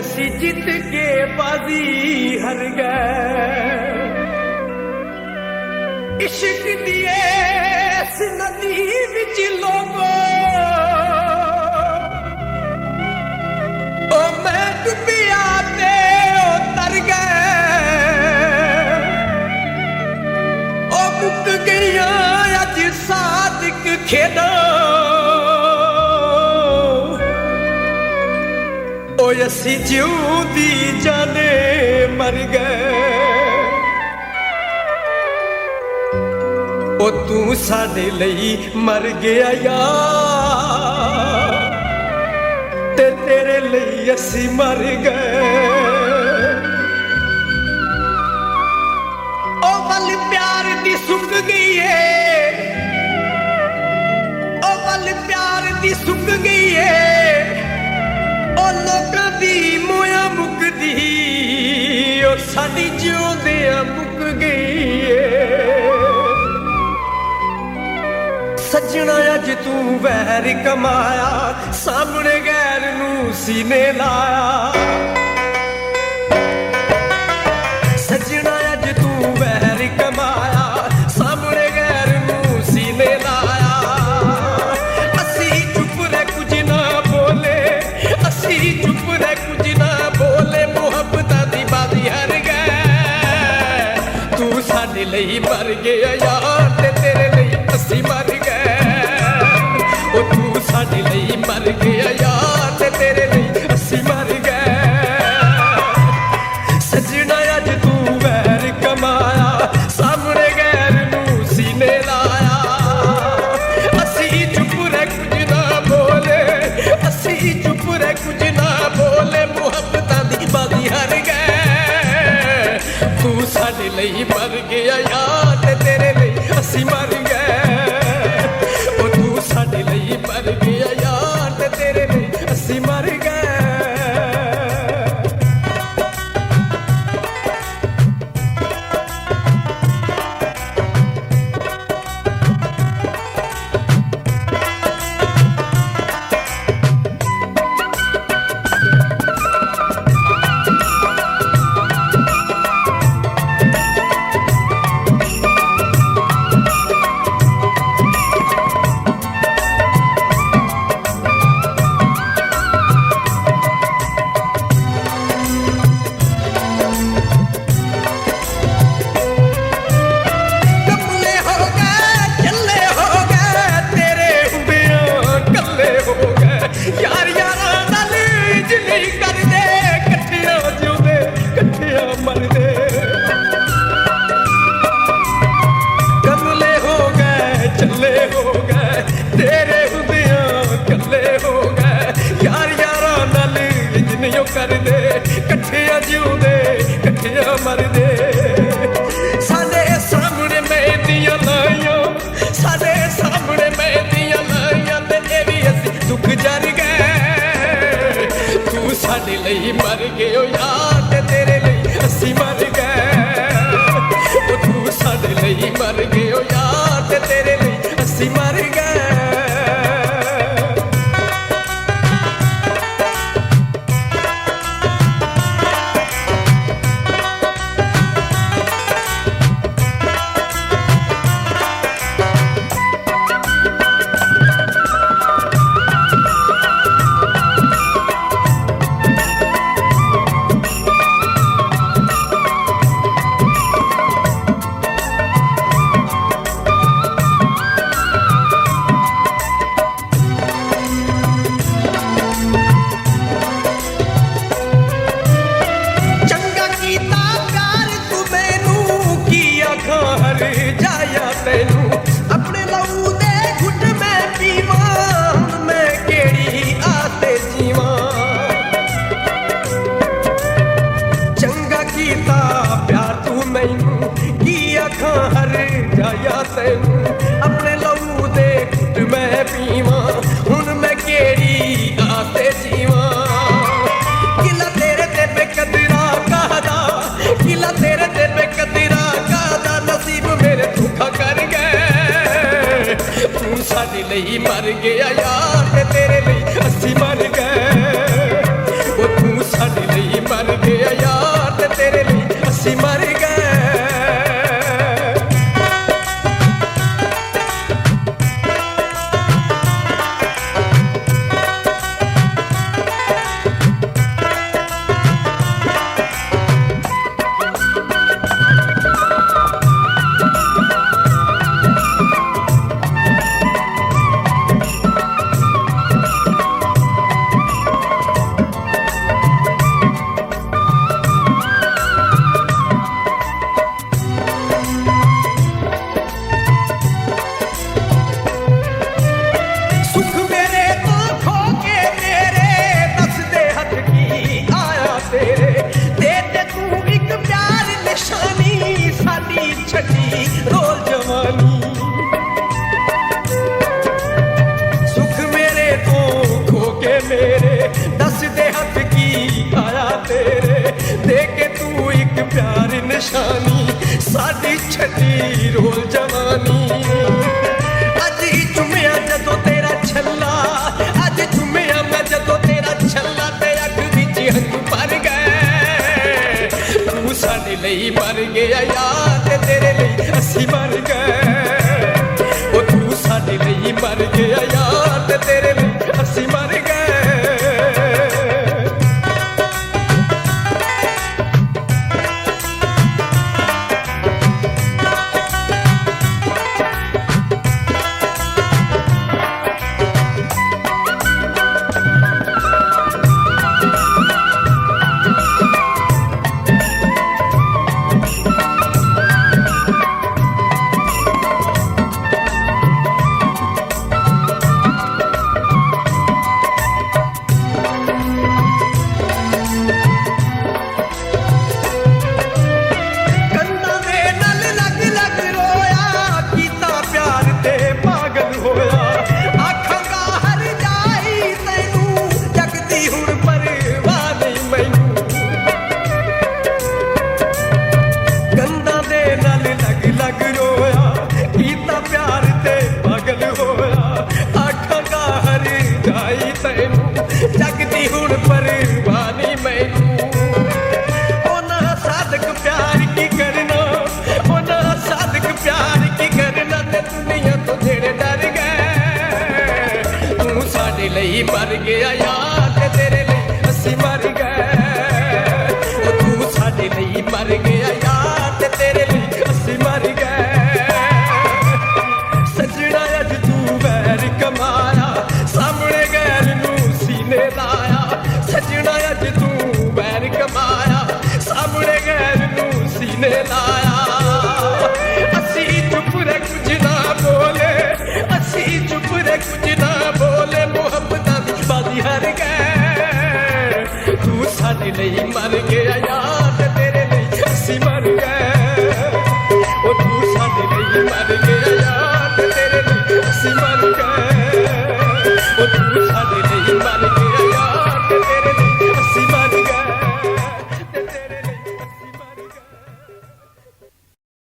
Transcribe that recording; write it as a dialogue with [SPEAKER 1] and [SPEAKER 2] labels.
[SPEAKER 1] असी जित के बाजी हर गए इश्क दिए इस नदी विच लोगो ओ मैं डुबिया ते ओ तर गए ओ मुक गईया अज सादिक खेदा ओ असी जिउंदी जाने मर गए ओ तू साडे लई मर गया यार ते तेरे लई असी मर गए ओ वल प्यार दी सुक गई है ओ वल प्यार दी सुक गई है ओ लोकां दी मोया मुकदी ओ साडी जिउंदियां मुक गई है सजना अज तू वैर कमाया सामने गैर नू सीने लाया सजना अज तू वैर कमाया सामने गैर नू सीने लाया असी चुप रह कुछ ना बोले असी चुप रह कुछ ना बोले मुहब्बतां दी बाजी हार गए तू साडे लई मर गया यार ते तेरे लई असी मर साडे लई मर गया यार ते तेरे लई असी मर गए सजना अज तू वैर कमाया सामने गैर नू सीने लाया असी चुप रह कुछ ना बोले असी चुप रह कुछ ना बोले मुहब्बतां दी बाजी हार गए तू साडे लई मर गया यार ते तेरे लई असी मर गए ओ तू साडे लई मर गया यार ते तेरे लई असी मर गए साडे लई मर गए यार ते तेरे लई असी मर गए ओ तू साडे लई मर गए यार ते तेरे लई असी मर गए अपने लहू दे घुट मैं पीवा मैं केड़ी आते जीवा चंगा कीता प्यार तू मैनू की आखां हर जाया तैनू अपने लहू दे घुट मैं पीवा हुण मैं केड़ी आते जीवा किला तेरे ते बेकदरा कहदा किला तेरे ते बेकदरा कहदा नसीब मेरे धोखा कर गए तू साडे लई मर गया यार ते तेरे लई असी मर गए ओ तू साडे छड़ी रोल जवानी अज ही चुमिया जदों तेरा छल्ला अज चुमिया मैं जदों तेरा छल्ला ते अख विच हंझू भर गए तू साडे लई मर गया यार ते तेरे लई असी मर गए ओ तू साडे लई मर गया यार ते तेरे लई असी मर गए जगदी हुण परवाह नहीं मैनू ओना साधक प्यार की करना ओना साधक प्यार की करना ते दुनिया तो जेड़े डर गए तू साडे लई मर गया यार ते तेरे लई असी मर गए ओ तू साडे लई मर गया यार ते तेरे लई असी मर गए सजना अज तू वैर कमाया सामने गैर नू सीने लाया सजना अज तू वैर कमाया सामने गैर नू सीने लाया असी चुप रे कुछ ना बोले असी चुप रे कुछ ना बोले मोहब्बत दी बाजी हार गए तू साडे लई मर गया यार ते तेरे लई असी मर